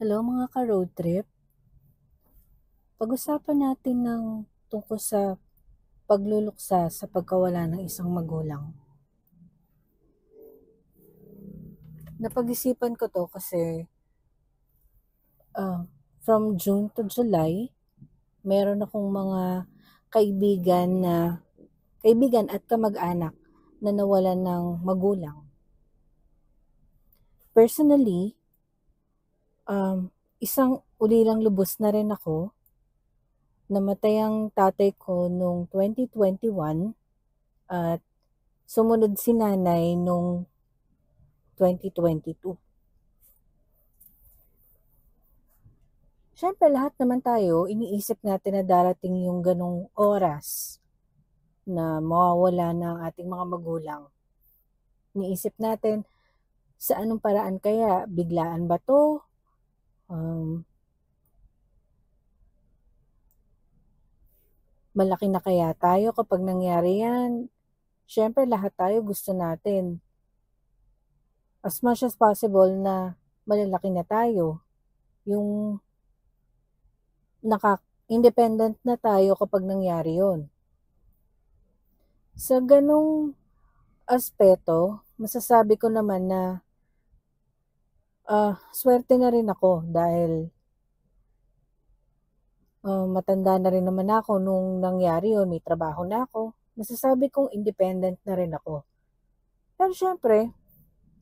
Hello mga ka-road trip. Pag-usapan natin ng tungkol sa pagluluksa sa pagkawala ng isang magulang. Napag-isipan ko to kasi from June to July, meron akong mga kaibigan at kamag-anak na nawalan ng magulang. Personally, isang ulilang lubos na rin ako. Namatay ang tatay ko noong 2021 at sumunod si nanay noong 2022. Siyempre lahat naman tayo, iniisip natin na darating yung ganong oras na mawawala ng ating mga magulang. Iniisip natin, sa anong paraan kaya? Biglaan ba to? Malaki na kaya tayo kapag nangyari yan? Siyempre lahat tayo gusto natin as much as possible na malalaki na tayo. Yung independent na tayo kapag nangyari yon. Sa ganong aspeto, masasabi ko naman na swerte na rin ako dahil matanda na rin naman ako nung nangyari yun, may trabaho na ako. Masasabi kong independent na rin ako. Pero syempre,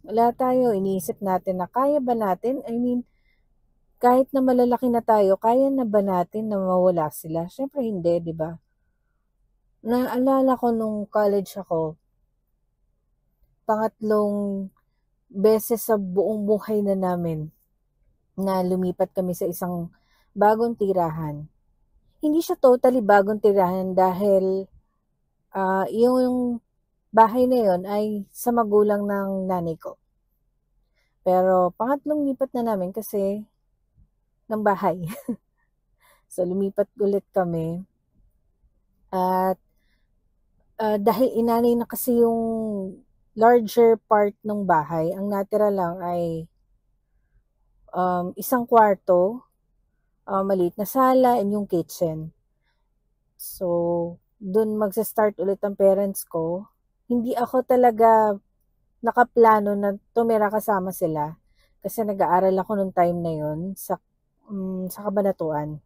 wala tayo, iniisip natin na kaya ba natin? I mean, kahit na malalaki na tayo, kaya na ba natin na mawala sila? Syempre hindi, di ba? Naalala ko nung college ako, pangatlong beses sa buong buhay na namin na lumipat kami sa isang bagong tirahan. Hindi siya totally bagong tirahan dahil yung bahay na yon ay sa magulang ng nanay ko. Pero pangatlong lipat na namin kasi ng bahay. So lumipat ulit kami. At dahil inanay na kasi yung larger part ng bahay, ang natira lang ay isang kwarto, maliit na sala, and yung kitchen. So, dun magsa-start ulit ang parents ko. Hindi ako talaga nakaplano na tumira kasama sila kasi nag-aaral ako nung time na yun sa Cabanatuan.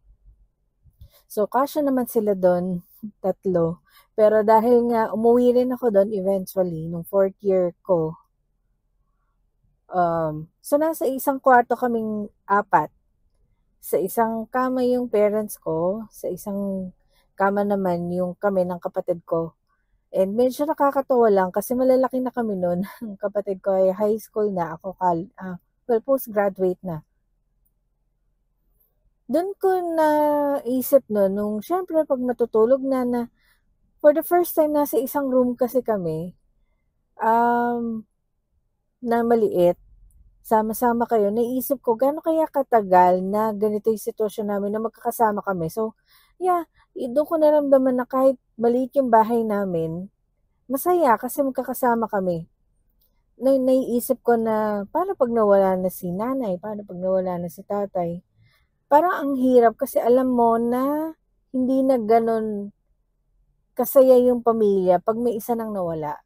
So, kasya naman sila doon, tatlo. Pero dahil nga umuwi rin ako doon eventually, nung 4th year ko, so nasa isang kwarto kaming apat. Sa isang kama yung parents ko, sa isang kama naman yung kami ng kapatid ko. And medyo nakakatawa lang kasi malalaki na kami noon. Ang kapatid ko ay high school na, ako postgraduate na. Doon ko naisip nung syempre pag matutulog na for the first time nasa isang room kasi kami, na maliit, sama-sama kayo, naisip ko, gaano kaya katagal na ganito yung sitwasyon namin na magkakasama kami. So, yeah, doon ko naramdaman na kahit maliit yung bahay namin, masaya kasi magkakasama kami. Naiisip ko na, paano pag nawala na si nanay? Paano pag nawala na si tatay? Parang ang hirap kasi alam mo na hindi na ganun kasaya yung pamilya pag may isa nang nawala.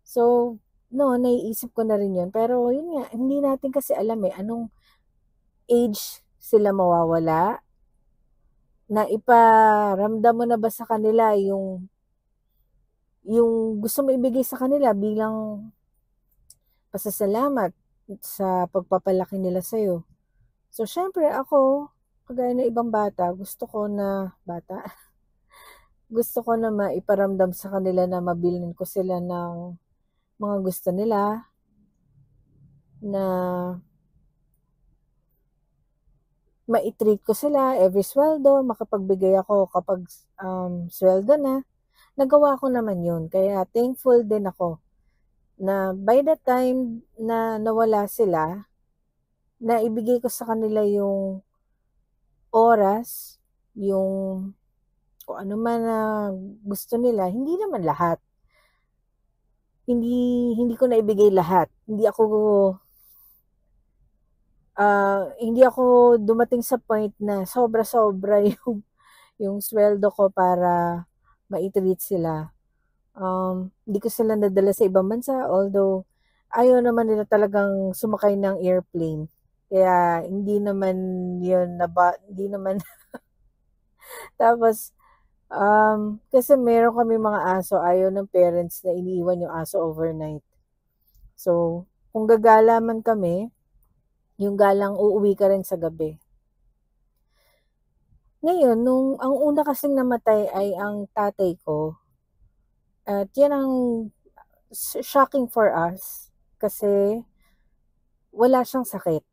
So, naiisip ko na rin yun. Pero yun nga, hindi natin kasi alam anong age sila mawawala. Na iparamdam mo na ba sa kanila yung gusto mo ibigay sa kanila bilang pasasalamat sa pagpapalaki nila sa'yo. So, syempre ako, kagaya ng ibang bata, gusto ko na maiparamdam sa kanila na mabilin ko sila ng mga gusto nila, na ma-treat ko sila every sweldo, makapagbigay ako kapag sweldo na. Nagawa ko naman yun. Kaya thankful din ako na by the time na nawala sila, na ibigay ko sa kanila yung oras, yung kung ano man na gusto nila, hindi naman lahat. Hindi ko na ibigay lahat. Hindi ako hindi ako dumating sa point na sobra-sobra yung sweldo ko para mai-treat sila. Hindi ko sila nadala sa ibang bansa, although ayaw naman nila talagang sumakay ng airplane. Kaya hindi naman yun hindi naman. Tapos, kasi meron kami mga aso, ayaw ng parents na iniiwan yung aso overnight. So, kung gagala man kami, yung galang uuwi ka rin sa gabi. Ngayon, ang una kasing namatay ay ang tatay ko. At yan ang shocking for us kasi wala siyang sakit.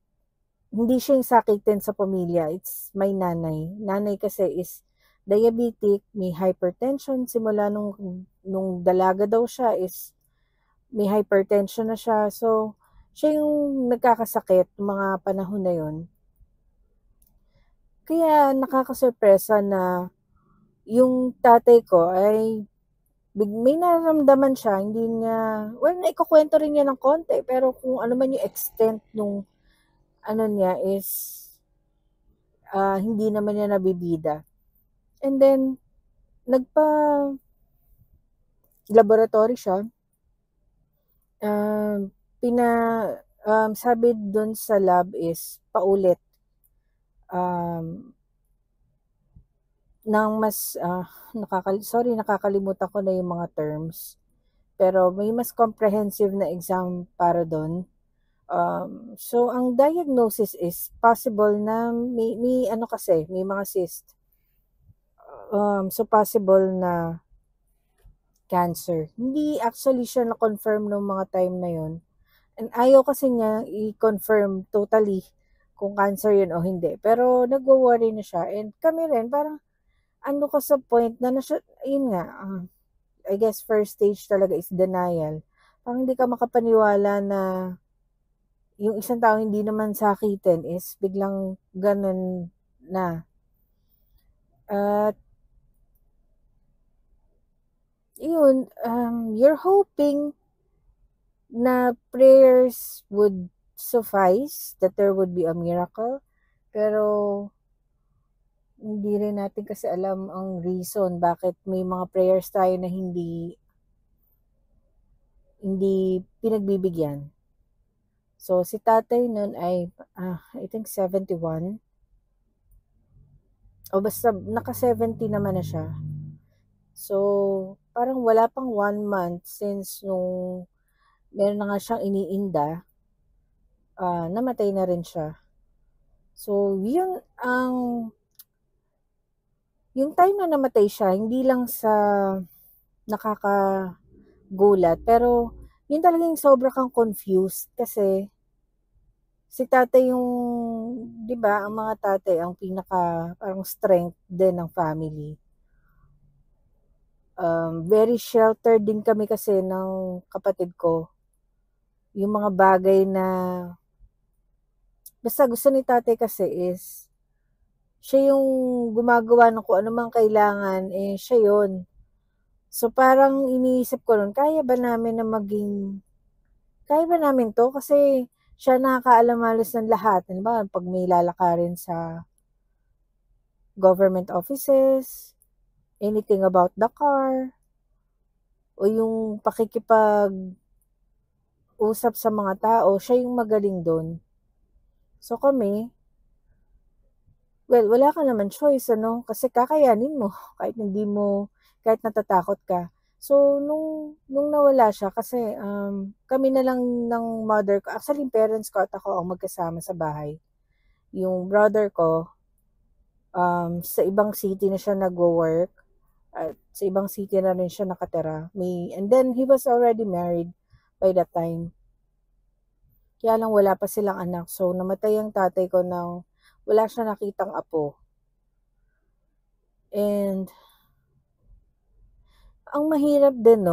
Hindi siya yung sakitin sa pamilya. It's my nanay. Nanay kasi is diabetic, may hypertension. Simula nung dalaga daw siya is may hypertension na siya. So, siya yung nagkakasakit mga panahon na yon. Kaya nakakasurpresa na yung tatay ko ay may nararamdaman siya, hindi niya, well, naikukwento rin niya ng konti, pero kung ano man yung extent nung ano niya is hindi naman niya nabibida. And then, nagpa-laboratory siya. Sabi dun sa lab is paulit. Nang mas, nakakalimutan ko na yung mga terms. Pero may mas comprehensive na exam para dun. So, ang diagnosis is possible na may ano kasi, may mga cyst. So, possible na cancer. Hindi actually siya na-confirm noong mga time na yon. And ayaw kasi niya i-confirm totally kung cancer yun o hindi. Pero nagwo-worry na siya. And kami rin, parang ano ko sa point na yun nga, I guess first stage talaga is denial. Parang hindi ka makapaniwala na yung isang tao hindi naman sakitin is biglang ganun na. At yun, you're hoping na prayers would suffice, that there would be a miracle. Pero hindi rin natin kasi alam ang reason bakit may mga prayers tayo na hindi pinagbibigyan. So, si tatay nun ay, I think 71. O basta, naka-70 naman na siya. So, parang wala pang 1 month since nung meron na nga siyang iniinda, namatay na rin siya. So, yung time na namatay siya, hindi lang sa nakakagulat, pero yun talagang sobra kang confused kasi si tatay yung, di ba, ang mga tatay ang pinaka parang strength din ng family. Very sheltered din kami kasi ng kapatid ko. Yung mga bagay na basta gusto ni tatay kasi is siya yung gumagawa ng kung ano mang kailangan, siya yun. So, parang iniisip ko nun, kaya ba namin to? Kasi siya nakakaalam halos ng lahat. Ano ba, pag may lalakarin sa government offices, anything about the car, o yung pakikipag-usap sa mga tao, siya yung magaling doon. So kami, well, wala ka naman choice, ano? Kasi kakayanin mo, kahit natatakot ka. So, nung nawala siya, kasi kami na lang ng mother ko, actually parents ko at ako ang magkasama sa bahay. Yung brother ko, sa ibang city na siya nagwo-work, at sa ibang city na rin siya nakatira. And then, he was already married by that time. Kaya lang wala pa silang anak. So, namatay ang tatay ko nang wala siya nakitang apo. And, ang mahirap din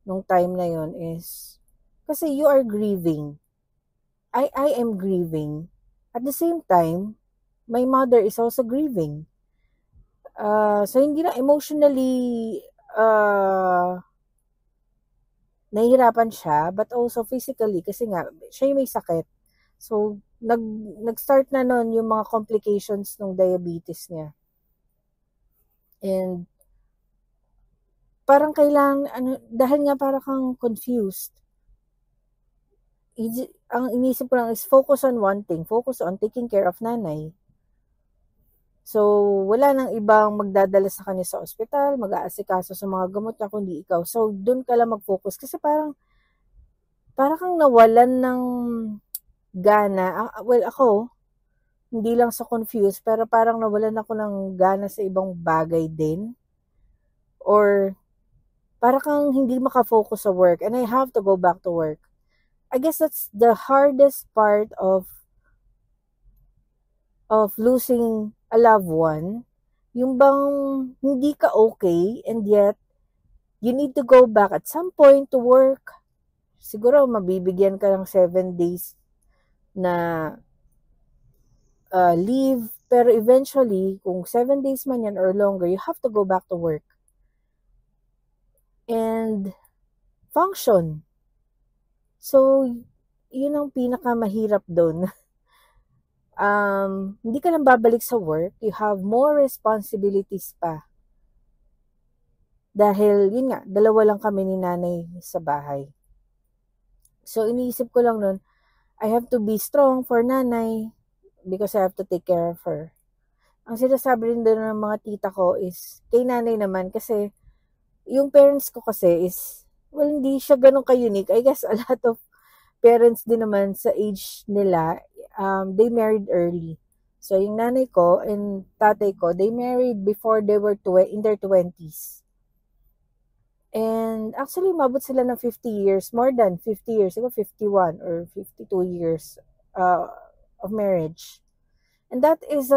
nung time na yon is, kasi you are grieving. I am grieving. At the same time, my mother is also grieving. So, hindi na emotionally nahihirapan siya, but also physically, kasi nga, siya yung may sakit. So, nag-start na nun yung mga complications ng diabetes niya. And parang kailangan, dahil nga parang kang confused, ang inisip ko lang is focus on one thing, focus on taking care of nanay. So, wala nang ibang magdadala sa kanya sa ospital, mag-aasikaso sa mga gamot niya, kundi ikaw. So, dun ka lang mag-focus. Kasi parang kang nawalan ng gana. Well, ako, hindi lang sa confused, pero parang nawalan ako ng gana sa ibang bagay din. Or, parang kang hindi makafocus sa work. And I have to go back to work. I guess that's the hardest part of losing a loved one, yung bang hindi ka okay and yet you need to go back at some point to work. Siguro mabibigyan ka ng 7 days na leave, pero eventually, kung 7 days man yan or longer, you have to go back to work and function. So, yun ang pinakamahirap doon. Hindi ka lang babalik sa work, you have more responsibilities pa. Dahil, yun nga, 2 lang kami ni nanay sa bahay. So, iniisip ko lang nun, I have to be strong for nanay because I have to take care of her. Ang sinasabi rin doon ng mga tita ko is, kay nanay naman, kasi, yung parents ko kasi is, well, hindi siya ganun ka-unique. I guess a lot of parents din naman sa age nila, they married early. So, yung nanay ko and tatay ko, they married before they were in their 20s. And actually, mabot sila ng 50 years, more than 50 years, siguro 51 or 52 years of marriage. And that is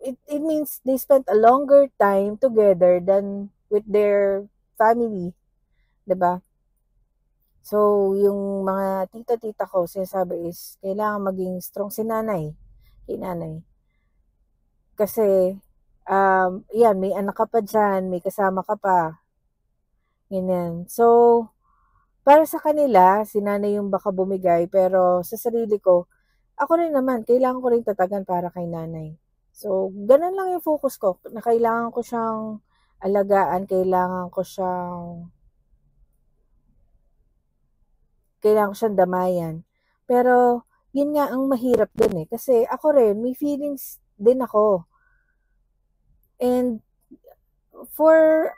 it means they spent a longer time together than with their family, 'di ba? So, yung mga tita-tita ko, sinasabi is, kailangan maging strong si nanay, kay nanay. Kasi, yan, may anak ka pa dyan, may kasama ka pa. Ganyan. So, para sa kanila, si nanay yung baka bumigay, pero sa sarili ko, ako rin naman, kailangan ko rin tatagan para kay nanay. So, ganun lang yung focus ko, na kailangan ko siyang alagaan, kailangan ko siyang damayan. Pero, yun nga ang mahirap dun eh. Kasi ako rin, may feelings din ako. And, for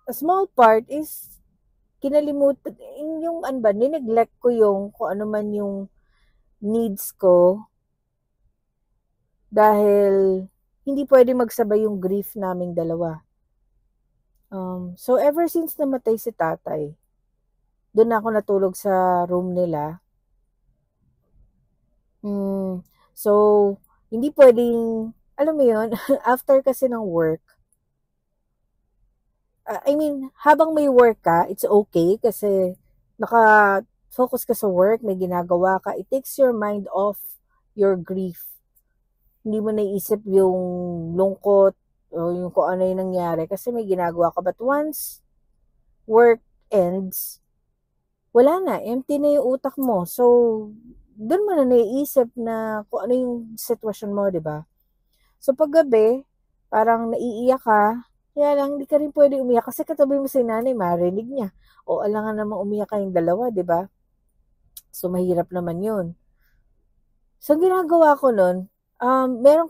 a small part is, kinalimutan, yung nineglect ko yung kung ano man yung needs ko. Dahil, hindi pwede magsabay yung grief naming dalawa. So, ever since namatay si tatay, doon ako natulog sa room nila. So, hindi pwedeng, alam mo yun, after kasi ng work, habang may work ka, it's okay kasi naka-focus ka sa work, may ginagawa ka, it takes your mind off your grief. Hindi mo naisip yung lungkot o yung kung ano yung nangyari kasi may ginagawa ka. But once work ends, wala na, empty na yung utak mo. So, doon mo na naiisip na kung ano yung sitwasyon mo, di ba? So, paggabi, parang naiiyak ka, kaya lang, hindi ka rin pwede umiyak kasi katabi mo si nanay, marinig niya. O, alangan namang umiyak kayong dalawa, di ba? So, mahirap naman yun. So, ginagawa ko nun, meron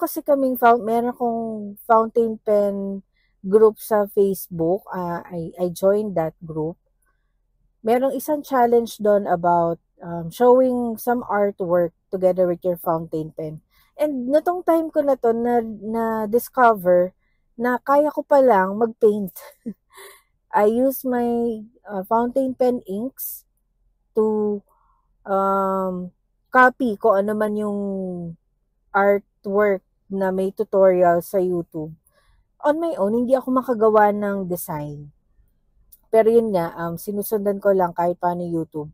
akong fountain pen group sa Facebook. I joined that group. Merong isang challenge doon about showing some artwork together with your fountain pen. And nitong time ko na to na-discover na kaya ko palang mag-paint. I use my fountain pen inks to copy ko ano man yung artwork na may tutorial sa YouTube. On my own, hindi ako makagawa ng design. Pero yun nga, sinusundan ko lang kahit paano YouTube.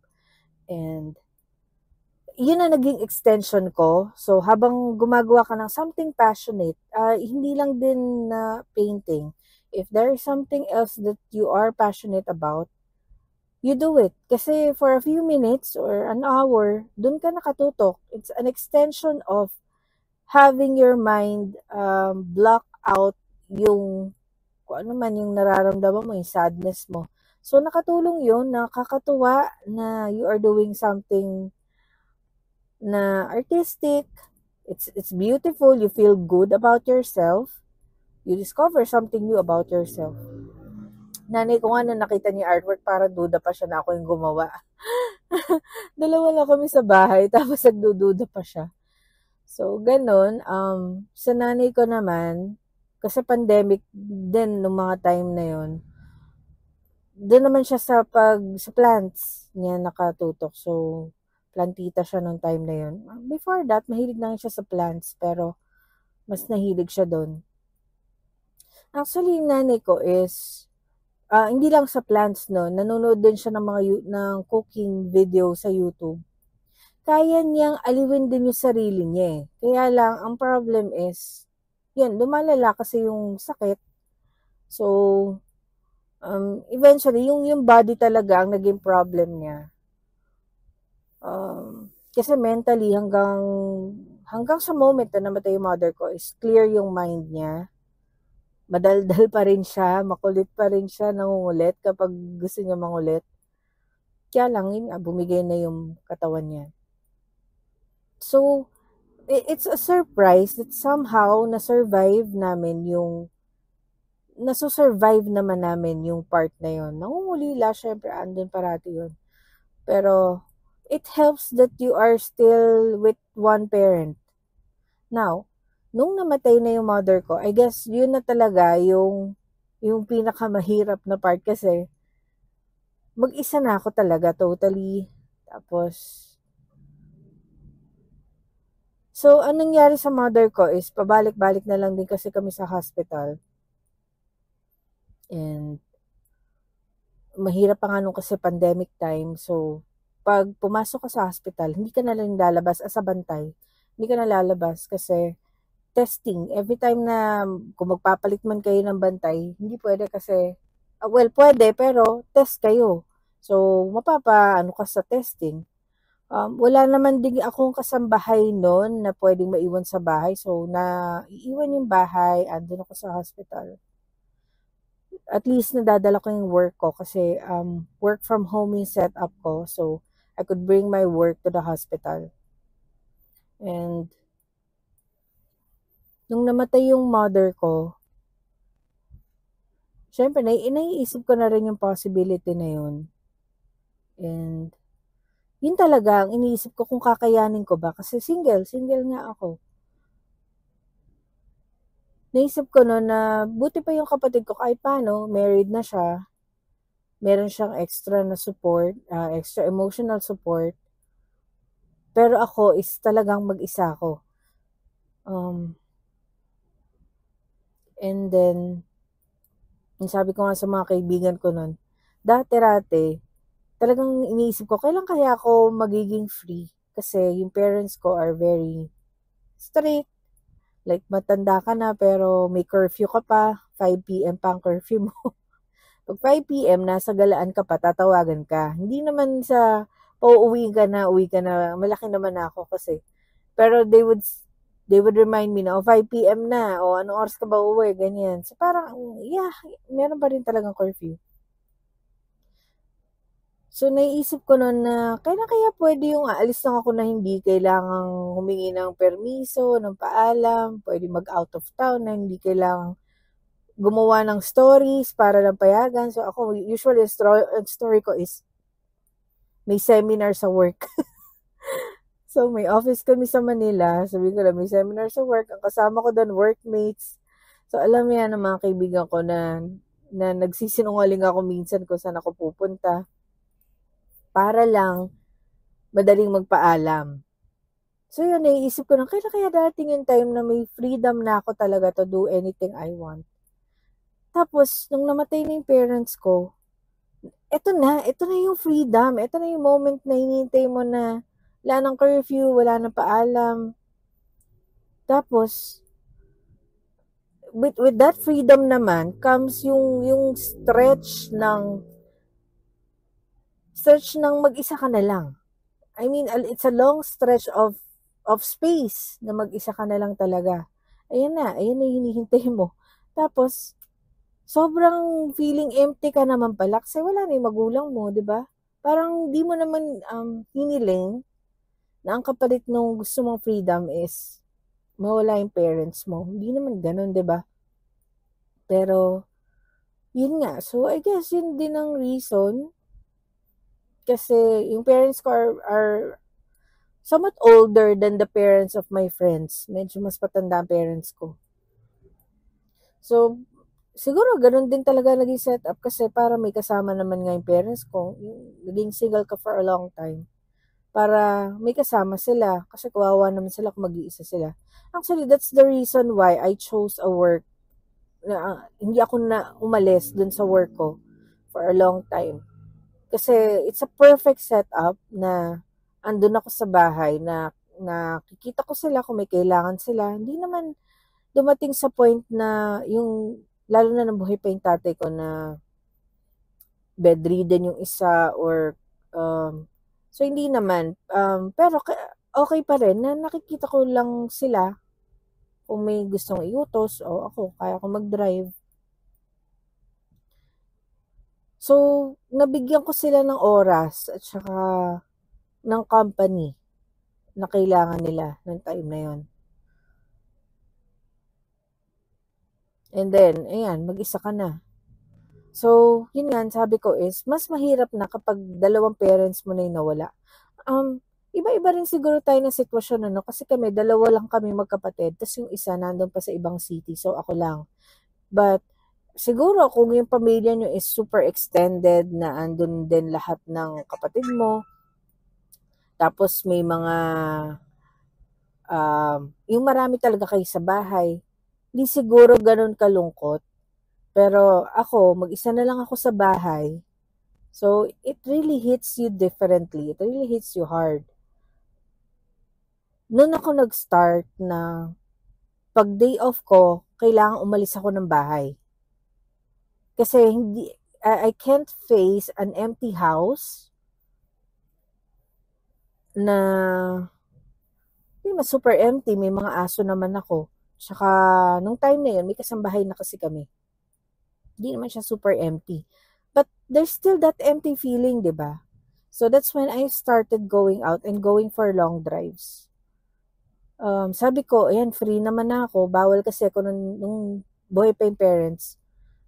And yun na naging extension ko. So, habang gumagawa ka ng something passionate, hindi lang din na painting. If there is something else that you are passionate about, you do it. Kasi for a few minutes or an hour, dun ka nakatutok. It's an extension of having your mind block out yung kung ano man yung nararamdaman mo, yung sadness mo. So, nakatulong yun, nakakatuwa na you are doing something na artistic. It's beautiful. You feel good about yourself. You discover something new about yourself. Nanay ko nga nung nakita niya artwork, parang duda pa siya na ako yung gumawa. Dalawa lang kami sa bahay, tapos nagdududa pa siya. So, ganun. Sa nanay ko naman, kasi pandemic din nung mga time na yon, doon naman siya sa plants niya nakatutok. So, plantita siya nung time na yon. Before that, mahilig na siya sa plants, pero mas nahilig siya doon. Actually, yung nanay ko is, hindi lang sa plants, no, nanonood din siya ng ng cooking video sa YouTube. Kaya niyang aliwin din yung sarili niya eh. Kaya lang, ang problem is, yun, lumalala kasi yung sakit. So, eventually, yung body talaga ang naging problem niya. Kasi mentally, hanggang sa moment na namatay yung mother ko, is clear yung mind niya. Madaldal pa rin siya, makulit pa rin siya, nangungulit kapag gusto niya mangulit. Kaya lang, bumigay na yung katawan niya. So, it's a surprise that somehow na-survive namin naso-survive naman namin yung part na yun. Nangungulila, syempre, andun parati yun. Pero, it helps that you are still with one parent. Now, nung namatay na yung mother ko, I guess yun na talaga yung pinakamahirap na part kasi mag-isa na ako talaga totally. Tapos, so, anong nangyari sa mother ko is pabalik-balik na lang din kasi kami sa hospital. And mahirap pa nga nung kasi pandemic time. So, pag pumasok ka sa hospital, hindi ka na lang lalabas as a bantay. Hindi ka na lalabas kasi testing. Every time na kung magpapalit man kayo ng bantay, hindi pwede kasi, well, pwede, pero test kayo. So, ano ka sa testing. Wala naman din akong kasambahay noon na pwedeng maiwan sa bahay. So, iiwan yung bahay, andun ako sa hospital. At least nadadala ko yung work ko kasi work from home yung setup ko. So, I could bring my work to the hospital. And, nung namatay yung mother ko, syempre, naiisip ko na rin yung possibility na yun. And, yun talaga ang iniisip ko kung kakayanin ko ba. Kasi single nga ako. Naisip ko no na buti pa yung kapatid ko kahit paano, married na siya. Meron siyang extra na support, extra emotional support. Pero ako is talagang mag-isa ako. And then, sabi ko nga sa mga kaibigan ko nun, dati, talagang iniisip ko, kailan kaya ako magiging free? Kasi yung parents ko are very strict. Like, matanda ka na pero may curfew ka pa. 5 p.m. pa ang curfew mo. Pag 5 p.m. nasa galaan ka pa, tatawagan ka. Hindi naman sa uwi ka na, malaki naman ako kasi. Pero they would remind me na, 5 p.m. na, anong oras ka ba uwi, ganyan. So parang, yeah, meron pa rin talagang curfew. So, naiisip ko noon na, kailan kaya pwede yung aalis lang ako na hindi kailangang humingi ng permiso, ng paalam, pwede mag-out of town na hindi kailangang gumawa ng stories para lang payagan. So, ako, usually, ang story ko is, may seminar sa work. So, may office kami sa Manila. Sabi ko lang, may seminar sa work. Ang kasama ko doon, workmates. So, alam mo yan ng mga kaibigan ko na nagsisinungaling ako minsan kung saan ako pupunta. Para lang madaling magpaalam. So yun, naiisip ko na, kaya dating yung time na may freedom na ako talaga to do anything I want. Tapos, nung namatay na yung parents ko, ito na yung freedom. Ito na yung moment na hinihintay mo na wala ng curfew, wala ng paalam. Tapos, with that freedom naman, comes yung stretch ng stretch ng mag-isa ka na lang. I mean, it's a long stretch of space na mag-isa ka na lang talaga. Ayan na hinihintay mo. Tapos, sobrang feeling empty ka naman pala kasi wala na yung magulang mo, di ba? Parang di mo naman hiniling na ang kapalit nung gusto mong freedom is mawala yung parents mo. Hindi naman ganun, di ba? Pero, yun nga. So, I guess yun din ang reason kasi yung parents ko are somewhat older than the parents of my friends. Medyo mas patanda ang parents ko. So, siguro ganun din talaga naging setup kasi para may kasama naman nga yung parents ko. Naging single ka for a long time. Para may kasama sila. Kasi kawawa naman sila kung mag-iisa sila. Actually, that's the reason why I chose a work na hindi ako na umalis dun sa work ko for a long time. Kasi it's a perfect setup na andun ako sa bahay na nakikita ko sila kung may kailangan sila. Hindi naman dumating sa point na yung, lalo na nabuhay pa yung tatay ko na bedridden yung isa or, so hindi naman. Pero okay pa rin na nakikita ko lang sila kung may gustong iutos o ako, kaya ko mag-drive. So, nabigyan ko sila ng oras at saka ng company na kailangan nila ng time na yon. And then, ayan, mag-isa ka na. So, yun nga, sabi ko is, mas mahirap na kapag dalawang parents mo na yung nawala. Iba-iba rin siguro tayo ng sitwasyon, ano? Kasi kami, dalawa lang kami magkapatid. Tapos yung isa, nandun pa sa ibang city. So, ako lang. But, siguro kung yung pamilya nyo is super extended na andun din lahat ng kapatid mo, tapos may mga yung marami talaga kayo sa bahay, hindi siguro ganun kalungkot. Pero ako, mag-isa na lang ako sa bahay. So, it really hits you differently. It really hits you hard. Noon ako nag-start na pag day off ko, kailangan umalis ako ng bahay. Kasi I can't face an empty house na mas super empty. May mga aso naman ako. Tsaka, nung time na yun, may kasambahay na kasi kami. Hindi naman siya super empty. But there's still that empty feeling, di ba? So that's when I started going out and going for long drives. Sabi ko, ayan, free naman na ako. Bawal kasi ako nung buhay pa yung parents.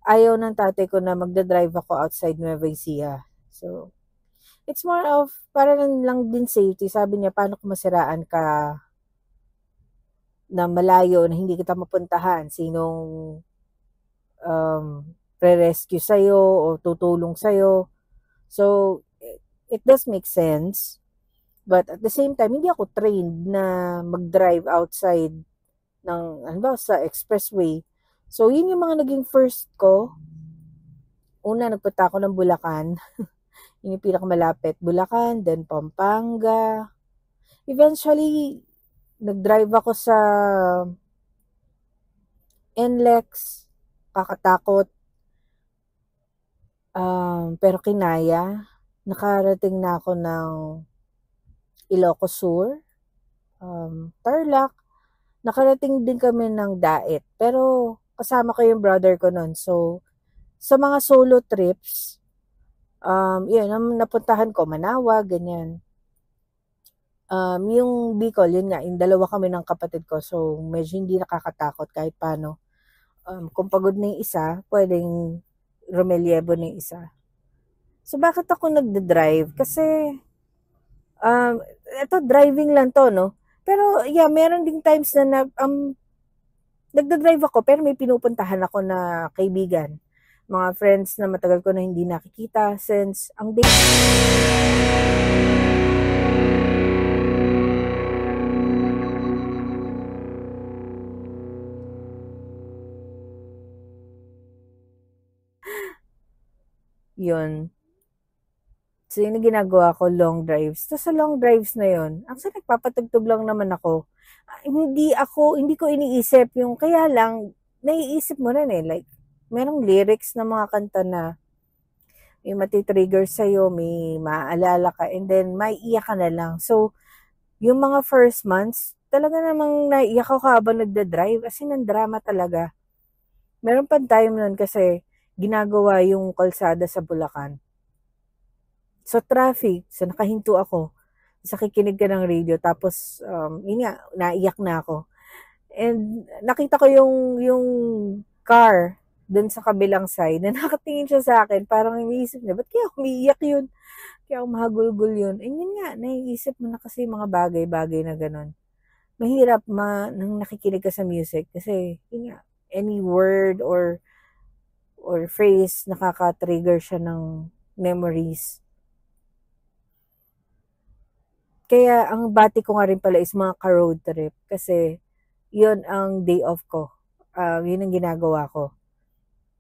Ayaw ng tatay ko na magdadrive ako outside Nueva Ecija. So, it's more of, para lang din safety. Sabi niya, paano kung masiraan ka na malayo na hindi kita mapuntahan? Sinong pre-rescue sa'yo o tutulong sa'yo? So, it does make sense. But at the same time, hindi ako trained na mag-drive outside ng, sa expressway. So, yun yung mga naging first ko. Una, nagpunta ako ng Bulacan. Yun yung pinakamalapit. Bulacan, then Pampanga. Eventually, nag-drive ako sa NLEX. Kakatakot. Pero kinaya. Nakarating na ako ng Ilocos Sur, Tarlac. Nakarating din kami ng Daet. Pero kasama ko yung brother ko nun. So, sa mga solo trips, yun, napuntahan ko, Manawa, ganyan. Yung Bicol, yun nga, yung dalawa kami ng kapatid ko. So, medyo hindi nakakatakot kahit paano. Kung pagod na yung isa, pwedeng rumelyebo na yung isa. So, bakit ako nagde-drive? Kasi, ito, driving lang to, no? Pero, yeah, meron ding times na nagda-drive ako, pero may pinupuntahan ako na kaibigan. Mga friends na matagal ko na hindi nakikita since ang day. Yun. So, yun yung ginagawa ko, long drives. So, sa long drives na yun, actually, nagpapatugtog lang naman ako. Hindi ko iniisip yung, kaya lang, naiisip mo rin eh, like, merong lyrics na mga kanta na, may matitrigger sa'yo, may maaalala ka, and then maiiyak ka na lang. So, yung mga first months, talaga namang naiiyak ako habang nagda-drive. As in, ang drama talaga. Meron pa time nun kasi ginagawa yung kalsada sa Bulacan. So, traffic. So, nakahinto ako. Sa kikinig ka ng radio. Tapos, yun nga, naiyak na ako. And nakita ko yung car dun sa kabilang side na nakatingin siya sa akin. Parang iniisip niya, ba't kaya umiiyak yun? Kaya mahagulgul yun. And yun nga, naiisip mo na kasi mga bagay-bagay na ganun. Mahirap nang nakikinig ka sa music kasi yun nga, any word or phrase nakaka-trigger siya ng memories. Kaya ang bati ko nga rin pala is mga ka-road trip kasi yun ang day off ko. Yun ang ginagawa ko.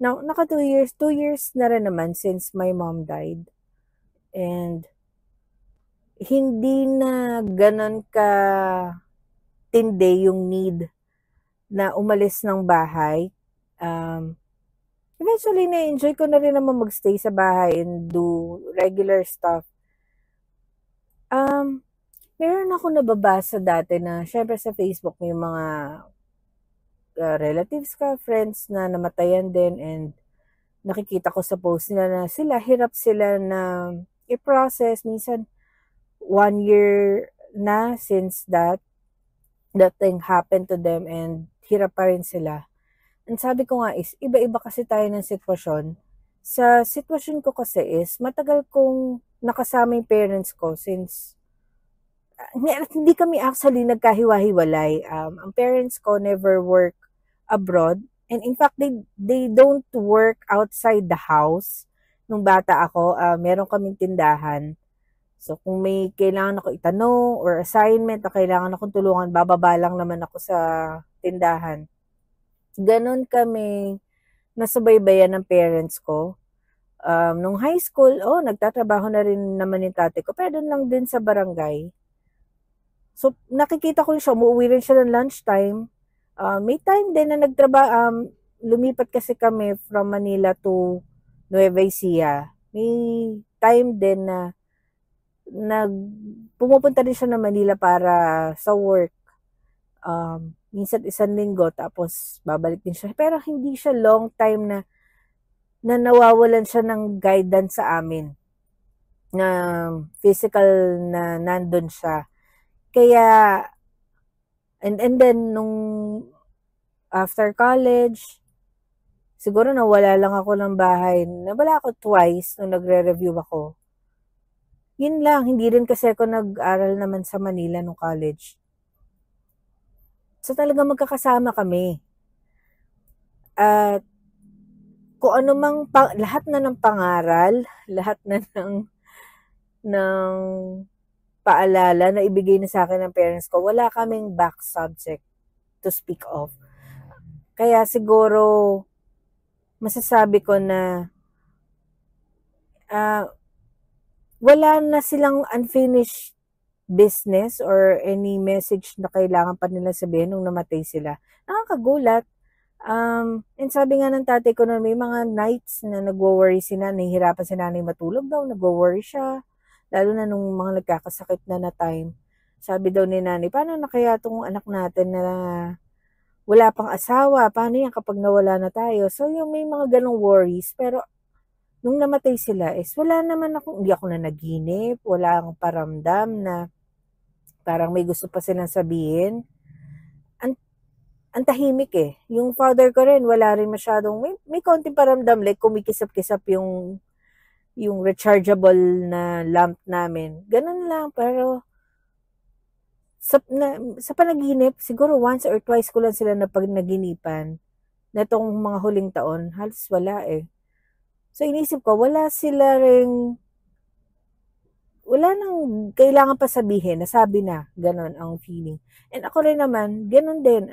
Now, naka 2 years na rin naman since my mom died. And hindi na ganun ka tindi yung need na umalis ng bahay. Eventually, na-enjoy ko na rin naman magstay sa bahay and do regular stuff. Meron ako nababasa dati na, syempre sa Facebook, may mga relatives ka, friends na namatayan din, and nakikita ko sa post nila na hirap sila na i-process. Minsan, 1 year na since that thing happened to them and hirap pa rin sila. And sabi ko nga is, iba-iba kasi tayo ng sitwasyon. Sa sitwasyon ko kasi is, matagal kong nakasama yung parents ko since hindi kami actually nagkahiwa-hiwalay. Ang parents ko never work abroad. And in fact, they don't work outside the house. Nung bata ako, meron kaming tindahan. So, kung may kailangan ako itanong or assignment na kailangan akong tulungan, bababa lang naman ako sa tindahan. Ganon kami nasubaybayan ng parents ko. Nung high school, nagtatrabaho na rin naman yung tatay ko. Pero doon lang din sa barangay. So, nakikita ko rin siya, umuwi rin siya ng lunchtime. May time din na lumipat kasi kami from Manila to Nueva Ecija. May time din na pumupunta rin siya ng Manila para sa work. Minsan 1 linggo, tapos babalik din siya. Pero hindi siya long time na nawawalan siya ng guidance sa amin. Na physical na nandun siya. Kaya, and then, nung after college, siguro nawala lang ako ng bahay. Nawala ako twice nung nagre-review ako. Yun lang, hindi rin kasi ako nag-aral naman sa Manila nung college. So talaga magkakasama kami. At kung ano mang, lahat na ng pangaral, lahat na ng paalala na ibigay na sa akin ng parents ko, wala kaming back subject to speak of. Kaya siguro, masasabi ko na wala na silang unfinished business or any message na kailangan pa nila sabihin nung namatay sila. Nakakagulat. And sabi nga ng tatay ko na may mga nights na nagwo-worry si nanay, nahihirapan si nanay matulog daw, nagwo-worry siya. Lalo na nung mga nagkakasakit na time. Sabi daw ni nanay, paano na kaya itong anak natin na wala pang asawa? Paano yan kapag nawala na tayo? So yung may mga ganong worries. Pero nung namatay sila is wala naman hindi ako na naginip, wala akong paramdam na parang may gusto pa silang sabihin. Ang tahimik eh. Yung father ko rin, wala rin masyadong, may konting paramdam, like kumikisap-kisap yung rechargeable na lamp namin. Ganun lang, pero sa panaginip, siguro once or twice ko lang sila na pag naginipan na itong mga huling taon, halos wala eh. So inisip ko, wala nang kailangan pa sabihin, nasabi na, ganun ang feeling. And ako rin naman, ganun din,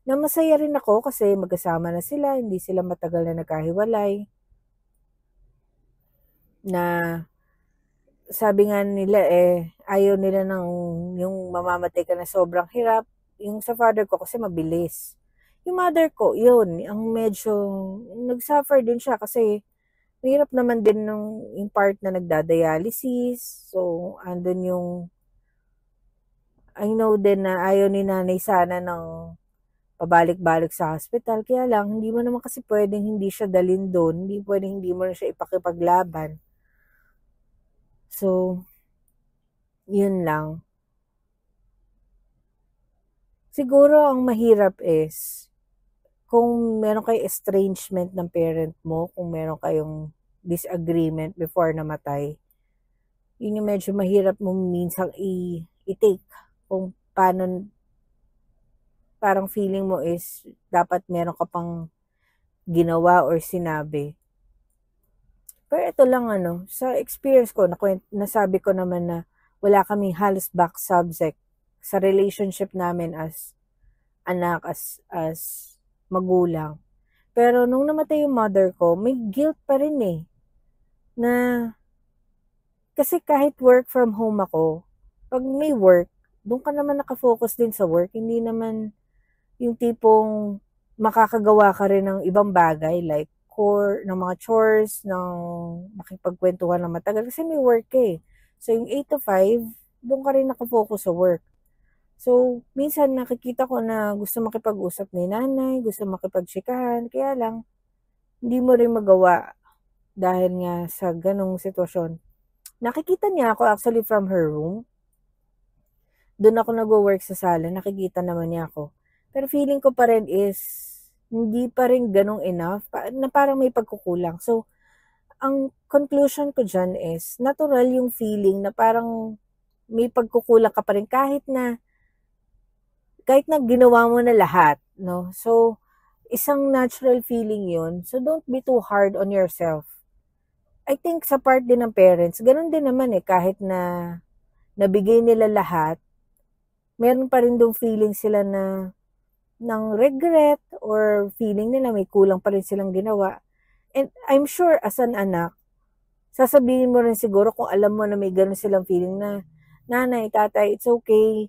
na masaya rin ako kasi magkasama na sila, hindi sila matagal na nagkahiwalay. Na sabi nga nila ayaw nila yung mamamatay ka na sobrang hirap. Yung sa father ko kasi mabilis. Yung mother ko, yun, ang medyo nagsuffer din siya kasi mahirap naman din yung part na nagda-dialysis. So, andun yung, I know din na ayaw ni nanay sana ng pabalik-balik sa hospital. Kaya lang, hindi mo naman kasi pwedeng hindi siya dalhin doon. Hindi pwedeng hindi mo na siya ipakipaglaban. So, yun lang. Siguro ang mahirap is, kung meron kayo estrangement ng parent mo, kung meron kayong disagreement before namatay, yun yung medyo mahirap mo minsan i-take. Kung paano, parang feeling mo is, dapat meron ka pang ginawa or sinabi. Pero ito lang sa experience ko, nasabi ko naman na wala kaming halos back subject sa relationship namin as anak, as magulang. Pero nung namatay yung mother ko, may guilt pa rin na kasi kahit work from home ako, pag may work, doon ka naman nakafocus din sa work. Hindi naman yung tipong makakagawa ka rin ng ibang bagay like ng mga chores, ng makipagkwentuhan ng matagal kasi may work So yung 8 to 5, doon ka rin nakafocus sa work. So minsan nakikita ko na gusto makipag-usap ni nanay, gusto makipagtsikahan, kaya lang hindi mo rin magawa dahil nga sa ganong sitwasyon. Nakikita niya ako actually from her room. Doon ako nag-work sa sala, nakikita naman niya ako. Pero feeling ko pa rin is, hindi pa rin ganong enough, na parang may pagkukulang. So, ang conclusion ko dyan is, natural yung feeling na parang may pagkukulang ka pa rin kahit na ginawa mo na lahat, no? So, isang natural feeling yun. So, don't be too hard on yourself. I think sa part din ng parents, ganun din naman kahit na nabigay nila lahat, meron pa rin dong feeling sila ng regret or feeling nila may kulang pa rin silang ginawa. And I'm sure as an anak, sasabihin mo rin siguro kung alam mo na may ganun silang feeling na, nanay, tatay, it's okay.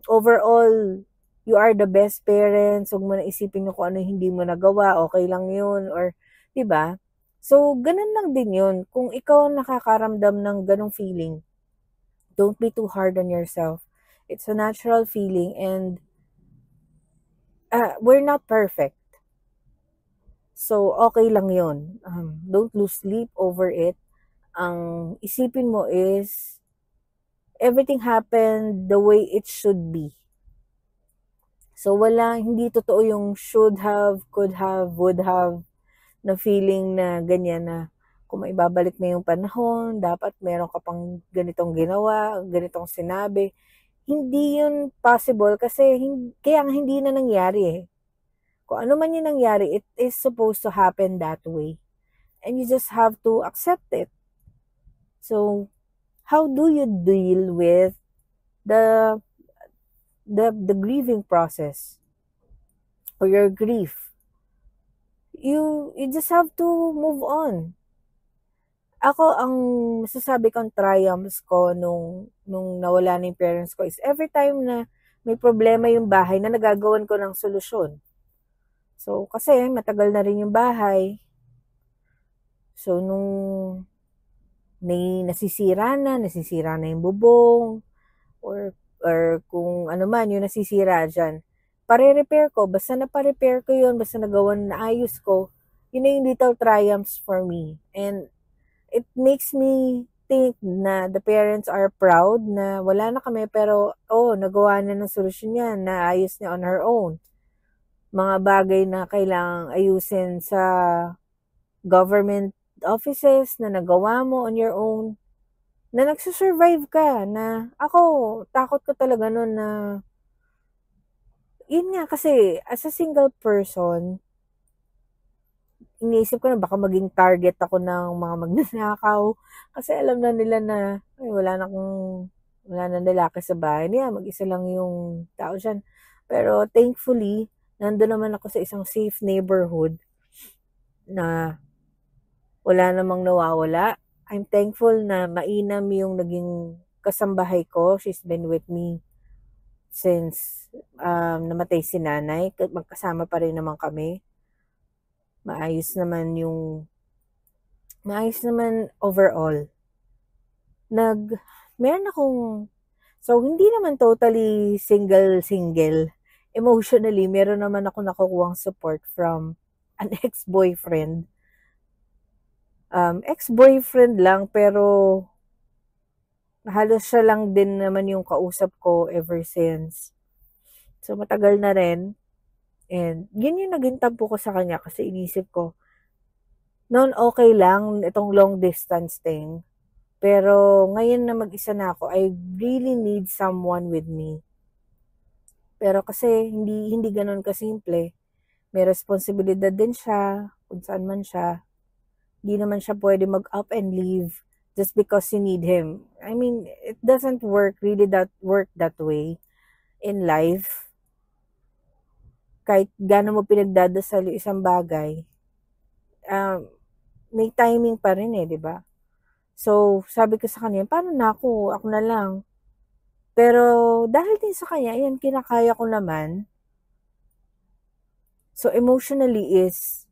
Overall, you are the best parents. Huwag mo na isipin kung ano hindi mo nagawa. Okay lang yun. Or, diba? So, ganun lang din yun. Kung ikaw nakakaramdam ng ganung feeling, don't be too hard on yourself. It's a natural feeling and we're not perfect. So, okay lang yun. Don't lose sleep over it. Ang isipin mo is, everything happened the way it should be. So, hindi totoo yung should have, could have, would have, na feeling na ganyan na kung maibabalik mo yung panahon, dapat meron ka pang ganitong ginawa, ganitong sinabi. Hindi yun possible kasi kaya hindi na nangyari Kung ano man yung nangyari, it is supposed to happen that way. And you just have to accept it. So, how do you deal with the grieving process or your grief? You just have to move on. Ako, ang masasabi kong triumphs ko nung nawala na yung parents ko is every time na may problema yung bahay na nagagawan ko ng solusyon. So, kasi matagal na rin yung bahay. So, nung may nasisira na yung bubong, or kung ano man yung nasisira dyan, pare-repair ko. Basta na-repair ko yun, basta nagawan na ayos ko, yun na yung little triumphs for me. And it makes me think na the parents are proud na wala na kami, pero nagawa na ng solusyon niya, na ayos niya on her own. Mga bagay na kailangang ayusin sa government offices na nagawa mo on your own, na nagsusurvive ka, na ako, takot ko talaga nun na, yun nga kasi, as a single person, iniisip ko na baka maging target ako ng mga magnanakaw, kasi alam na nila na, wala na lalaki sa bahay niya, mag-isa lang yung tao dyan. Pero thankfully, nandun naman ako sa isang safe neighborhood na wala namang nawawala. I'm thankful na mainam yung naging kasambahay ko. She's been with me since namatay si nanay. Magkasama pa rin naman kami. Maayos naman yung maayos naman overall. Meron akong, so hindi naman totally single. Emotionally, meron naman ako nakukuhang support from an ex-boyfriend. Ex-boyfriend lang, pero halos siya lang din naman yung kausap ko ever since. So, matagal na rin. And, yun yung naging tampo ko sa kanya kasi inisip ko, noon okay lang itong long distance thing. Pero, ngayon na mag-isa na ako, I really need someone with me. Pero kasi, hindi ganun kasimple. May responsibilidad din siya, kung saan man siya. Hindi naman siya pwede mag-up and leave just because you need him. I mean, it doesn't work that way in life. Kahit gaano mo pinagdadasal yung isang bagay, may timing pa rin di ba? So, sabi ko sa kanya, paano na ako? Ako na lang. Pero, dahil din sa kanya, yan, kinakaya ko naman. So, emotionally is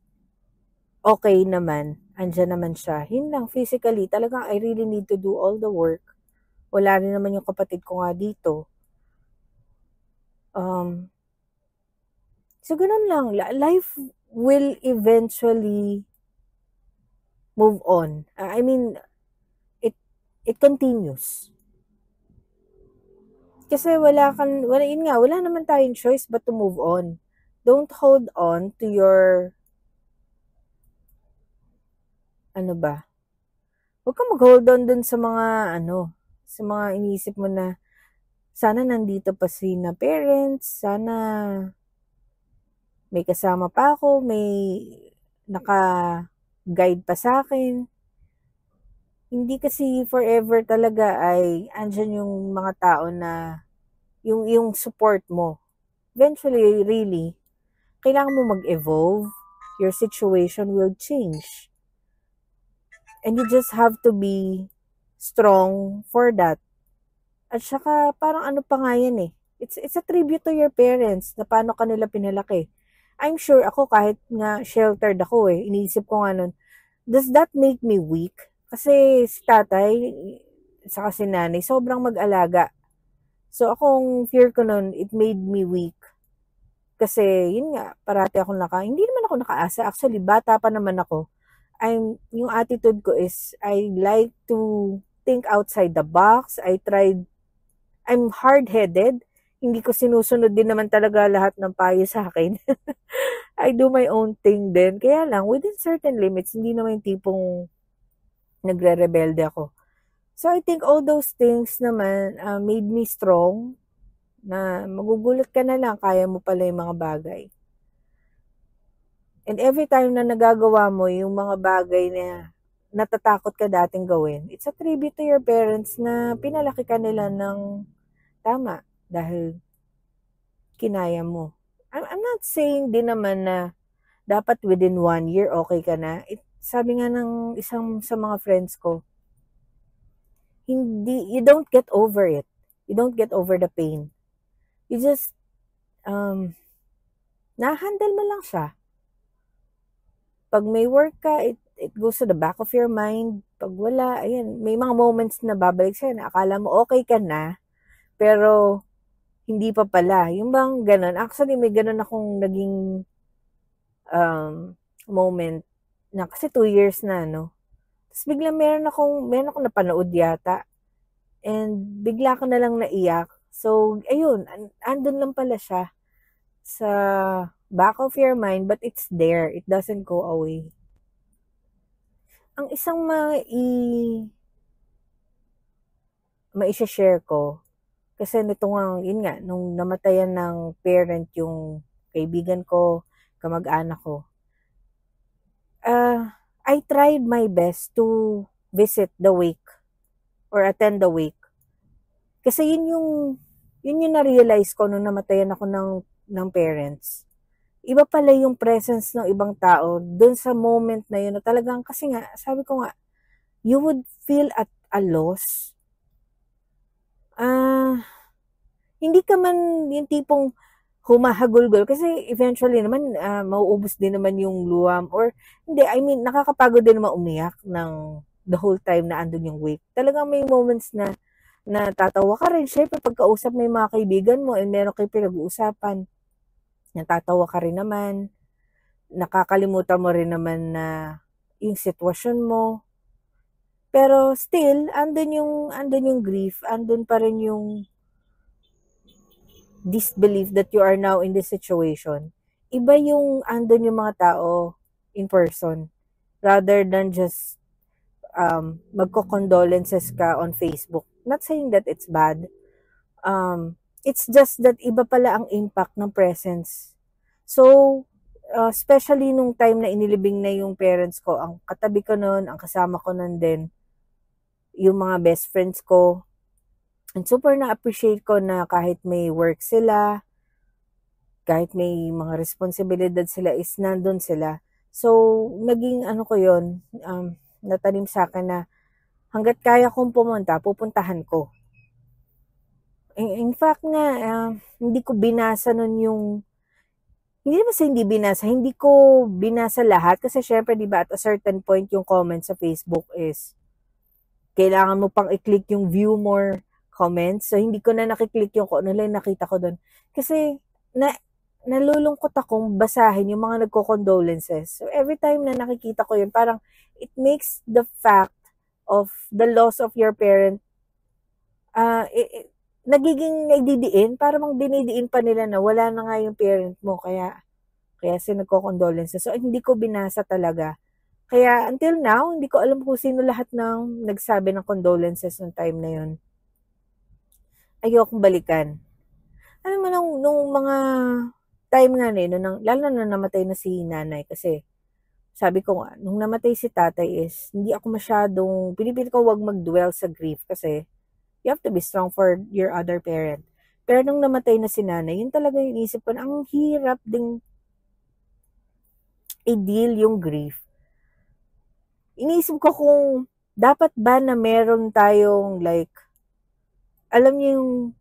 okay naman. Andyan naman siya. Yun lang, physically, talagang I really need to do all the work. Wala rin naman yung kapatid ko nga dito. So, ganun lang. Life will eventually move on. I mean, it continues. Kasi wala naman tayong choice but to move on. Don't hold on to your, huwag kang mag-hold on dun sa mga, sa mga iniisip mo na, sana nandito pa na parents, sana may kasama pa ako, may naka-guide pa sa akin. Hindi kasi forever talaga ay andyan yung mga tao na yung support mo. Eventually, really, kailangan mo mag-evolve. Your situation will change. And you just have to be strong for that. At saka, parang ano pa nga yan It's a tribute to your parents na paano kanila pinalaki. I'm sure ako kahit nga sheltered ako iniisip ko nga nun, does that make me weak? Kasi si tatay, saka si nanay, sobrang mag-alaga. So akong fear ko nun, it made me weak. Kasi yun nga, parati ako hindi naman ako nakaasa. Actually, bata pa naman ako. Yung attitude ko is, I like to think outside the box. I'm hard-headed. Hindi ko sinusunod din naman talaga lahat ng payo sa akin. I do my own thing din. Kaya lang, within certain limits, hindi naman yung tipong nagre-rebelde ako. So, I think all those things naman made me strong na magugulat ka na lang, kaya mo pala yung mga bagay. And every time na nagagawa mo yung mga bagay na natatakot ka dating gawin, it's a tribute to your parents na pinalaki ka nila ng tama dahil kinaya mo. I'm not saying din naman na dapat within 1 year okay ka na. Sabi nga ng isang sa mga friends ko, you don't get over it. You don't get over the pain. You just, na-handle mo lang siya. Pag may work ka, it goes to the back of your mind. Pag wala, ayan, may mga moments na babalik sa'yo na akala mo okay ka na, pero hindi pa pala. Yung bang ganun. Actually, may ganun akong naging moment na kasi 2 years na, Tapos bigla meron akong napanood yata. And bigla ko na lang naiyak. So, ayun, andun lang pala siya sa back of your mind, but it's there. It doesn't go away. Ang isang mai-share ko, kasi yun nga, nung namatayan ng parent yung kaibigan ko, kamag-anak ko, I tried my best to visit the wake or attend the wake. Kasi yun yung na-realize ko nung namatayan ako ng parents. Iba pala yung presence ng ibang tao dun sa moment na yun na talagang, kasi nga, sabi ko nga, you would feel at a loss. Hindi ka man yung tipong humahagulgol kasi eventually naman mauubos din naman yung luwam or hindi, I mean nakakapagod din naman umiyak ng the whole time na andun yung wake. Talagang may moments na natatawa ka rin. Syempre pagkausap mo yung mga kaibigan mo and meron kayo pinag-uusapan, natatawa ka rin naman, nakakalimutan mo rin naman na yung sitwasyon mo. Pero still, andun yung grief, andun pa rin yung disbelief that you are now in this situation. Iba yung andun yung mga tao in person rather than just magko-condolences ka on Facebook. Not saying that it's bad. It's just that iba pala ang impact ng presence. So, especially nung time na inilibing na yung parents ko, ang katabi ko nun, ang kasama ko nun din, yung mga best friends ko, and super na-appreciate ko na kahit may work sila, kahit may mga responsibilidad sila, is nandun sila. So, naging ko yun, natanim sa akin na hanggat kaya kong pumunta, pupuntahan ko. In fact nga, hindi ko binasa nun yung, hindi naman sa hindi ko binasa lahat kasi syempre diba at a certain point yung comment sa Facebook is, kailangan mo pang i-click yung view more comments. So, hindi ko na nakiklik yung kung ano lang nakita ko doon. Kasi, nalulungkot akong basahin yung mga nagko-condolences. So, every time na nakikita ko yun, parang it makes the fact of the loss of your parent nagiging nagdidiin, parang dinidiin pa nila na wala na nga yung parent mo, kaya nagko-condolences. So, hindi ko binasa talaga. Kaya, until now, hindi ko alam kung sino lahat ng nagsabi ng condolences ng time na yun. Ayokong balikan. Alam mo, nung mga time nga lalo na namatay na si nanay kasi sabi ko nga, nung namatay si tatay is, hindi ako masyadong, pinipilit ko wag mag-dwell sa grief kasi you have to be strong for your other parent. Pero nung namatay na si nanay, yun talaga yung isip ko na ang hirap ding i-deal yung grief. Iniisip ko kung dapat ba na meron tayong like, alam niyo yung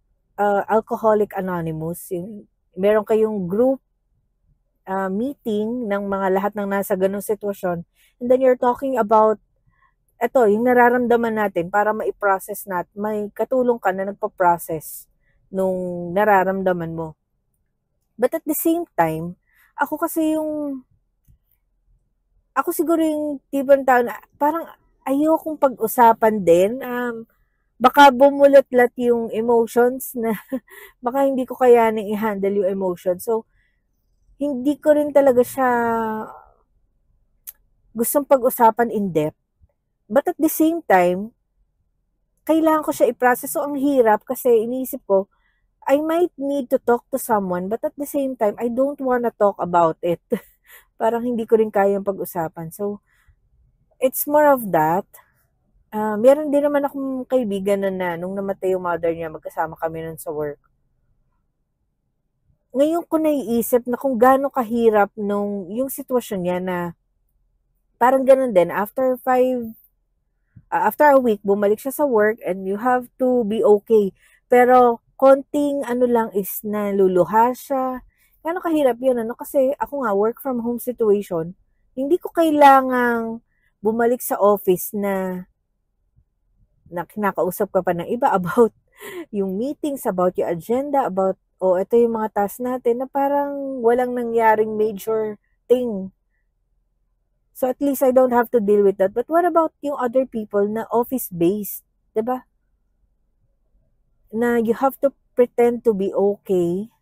Alcoholic Anonymous, meron kayong group meeting ng mga lahat ng nasa ganung sitwasyon, and then you're talking about yung nararamdaman natin para ma-process natin, may katulong ka na nagpa-process nung nararamdaman mo. But at the same time, ako siguro yung tipong tao na parang ayokong pag-usapan din, baka bumulat-lat yung emotions na baka hindi ko kayanin i-handle yung emotions. So, hindi ko rin talaga siya gustong pag-usapan in depth. But at the same time, kailangan ko siya i-process. So, ang hirap kasi iniisip ko, I might need to talk to someone, but at the same time, I don't wanna talk about it. Parang hindi ko rin kayang pag-usapan. So, it's more of that. Meron din naman akong kaibigan na nung namatay yung mother niya, magkasama kami nun sa work. Ngayon ko naiisip na kung gaano kahirap yung sitwasyon niya na parang ganun din, after a week, bumalik siya sa work and you have to be okay. Pero konting lang is naluluha siya. Gaano kahirap yun, kasi ako nga, work from home situation, hindi ko kailangang bumalik sa office na kinakausap ka pa ng iba about yung meetings, about yung agenda, about, ito yung mga task natin, na parang walang nangyaring major thing. So at least I don't have to deal with that. But what about yung other people na office-based? Diba? Na you have to pretend to be okay.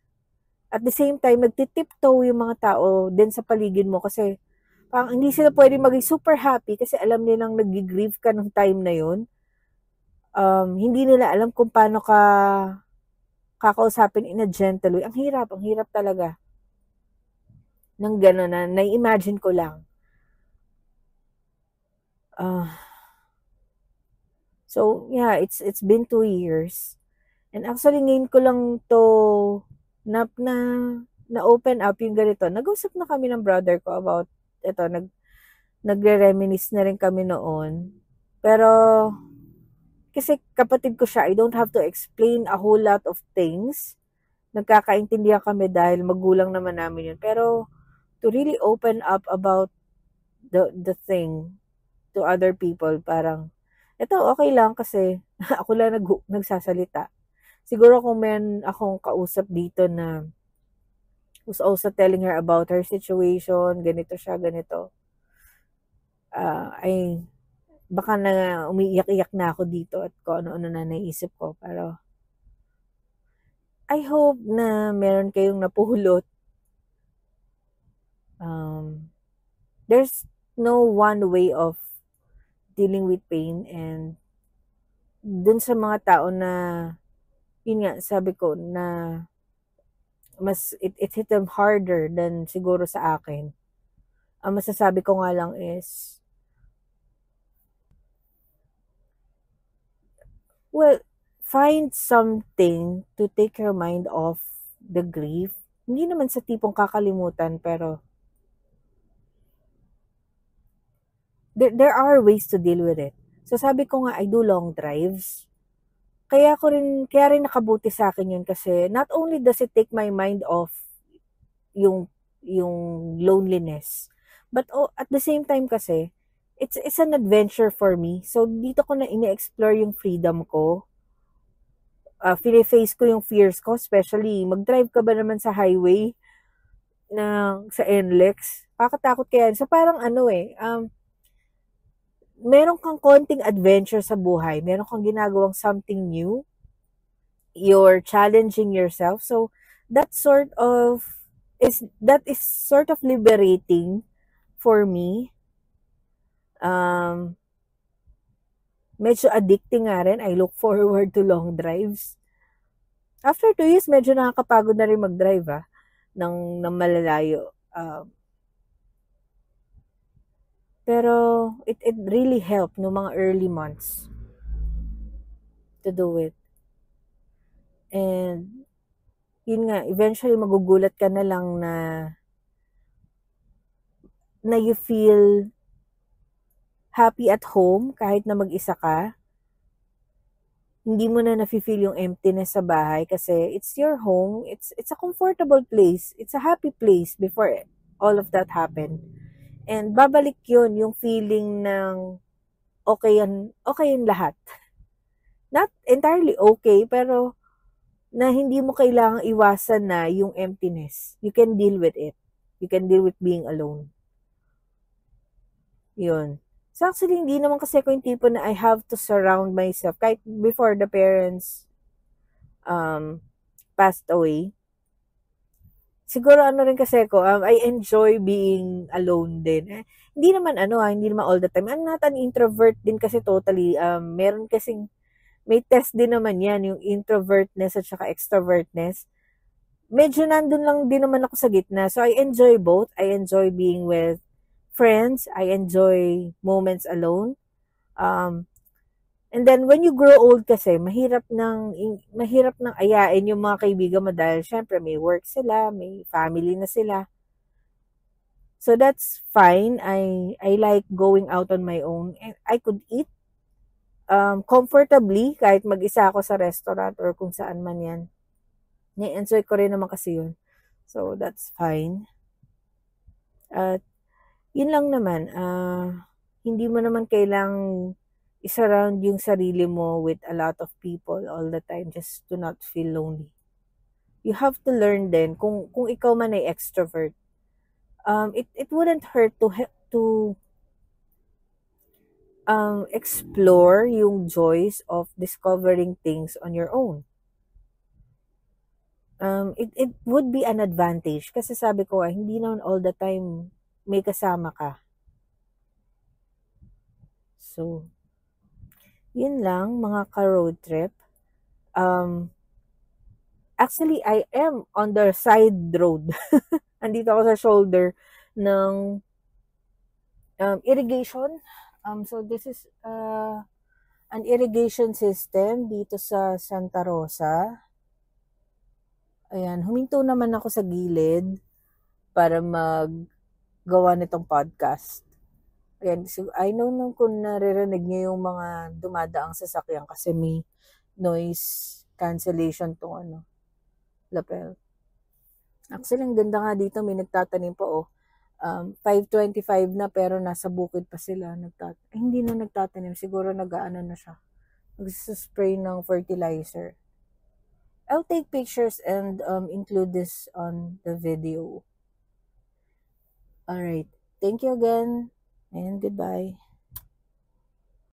At the same time, nagtitiptoe yung mga tao din sa paligid mo kasi parang hindi sila pwede maging super happy kasi alam nilang nag-grieve ka nung time na yun. Hindi nila alam kung paano ka kakausapin in a gentle way. Ang hirap talaga. Nang gano'n na, na-imagine ko lang. So, yeah, it's been 2 years. And actually, ngayon ko lang to na-open up yung ganito. Nag-usap na kami ng brother ko about ito, nagre-reminisce na rin kami noon. Pero, kasi kapatid ko siya, I don't have to explain a whole lot of things. nagkakaintindihan kami dahil magulang naman namin yun. Pero, to really open up about the thing to other people, parang, ito okay lang kasi ako lang nagsasalita. Siguro kung meron akong kausap dito na who's also telling her about her situation, ganito siya, ganito, ay baka na umiiyak-iyak na ako dito at kung ano-ano na naisip ko. Pero, I hope na meron kayong napulot. There's no one way of dealing with pain, and dun sa mga tao na, yun nga, sabi ko na mas it hit them harder than siguro sa akin. Ang masasabi ko nga lang is, well, find something to take your mind off the grief. Hindi naman sa tipong kakalimutan, pero there are ways to deal with it. So sabi ko nga, I do long drives. Kaya rin nakabuti sa akin yun kasi not only does it take my mind off yung loneliness, but at the same time kasi, it's an adventure for me. So dito ko na ine-explore yung freedom ko. Face ko yung fears ko, especially mag-drive ka ba naman sa highway sa NLEX? Kakatakot kaya. So parang meron kang konting adventure sa buhay. Meron kang ginagawang something new. You're challenging yourself. So that is sort of liberating for me. Medyo addicting nga rin. I look forward to long drives. After 2 years, medyo nakakapagod na rin mag-drive ng malalayo. Pero it really helped no mga early months to do it. And yun nga, eventually magugulat ka na lang na you feel happy at home kahit na mag-isa ka. Hindi mo na nafe-feel yung emptiness sa bahay kasi it's your home. It's a comfortable place. It's a happy place before all of that happened. And babalik yun, yung feeling ng okay yung lahat. Not entirely okay, pero na hindi mo kailangang iwasan na yung emptiness. You can deal with it. You can deal with being alone. Yun. So actually, hindi naman kasi ako yung tipo na I have to surround myself. Kahit before the parents passed away, siguro rin kasi ako, I enjoy being alone din. Hindi naman hindi naman all the time. I'm not an introvert din kasi totally. Meron kasing, may test din naman yan, yung introvertness at saka extrovertness. Medyo nandun lang din naman ako sa gitna. So I enjoy both. I enjoy being with friends. I enjoy moments alone. And then when you grow old kasi, mahirap nang ayain yung mga kaibigan mo dahil syempre may work sila, may family na sila. So that's fine. I like going out on my own. And I could eat comfortably kahit mag-isa ako sa restaurant or kung saan man yan. Na-enjoy ko rin naman kasi yun. So that's fine. At yun lang naman. Hindi mo naman kailangang i-surround yung sarili mo with a lot of people all the time just to not feel lonely. You have to learn din kung ikaw man ay extrovert. It wouldn't hurt to explore yung joys of discovering things on your own. It would be an advantage kasi sabi ko hindi naman all the time may kasama ka. So, yun lang, mga ka-road trip. Actually, I am on the side road. Andito ako sa shoulder ng irrigation. So, this is an irrigation system dito sa Santa Rosa. Ayan, huminto naman ako sa gilid para maggawa nitong podcast. Ayan, so I know nung kung naririnig niyo yung mga dumadaang sasakyan kasi may noise cancellation tong lapel. Actually, ang ganda nga dito, may nagtatanim pa, 5:25 na pero nasa bukid pa sila. Hindi na nagtatanim, siguro nag-aano na siya. Nagsispray ng fertilizer. I'll take pictures and include this on the video. Alright, thank you again and goodbye.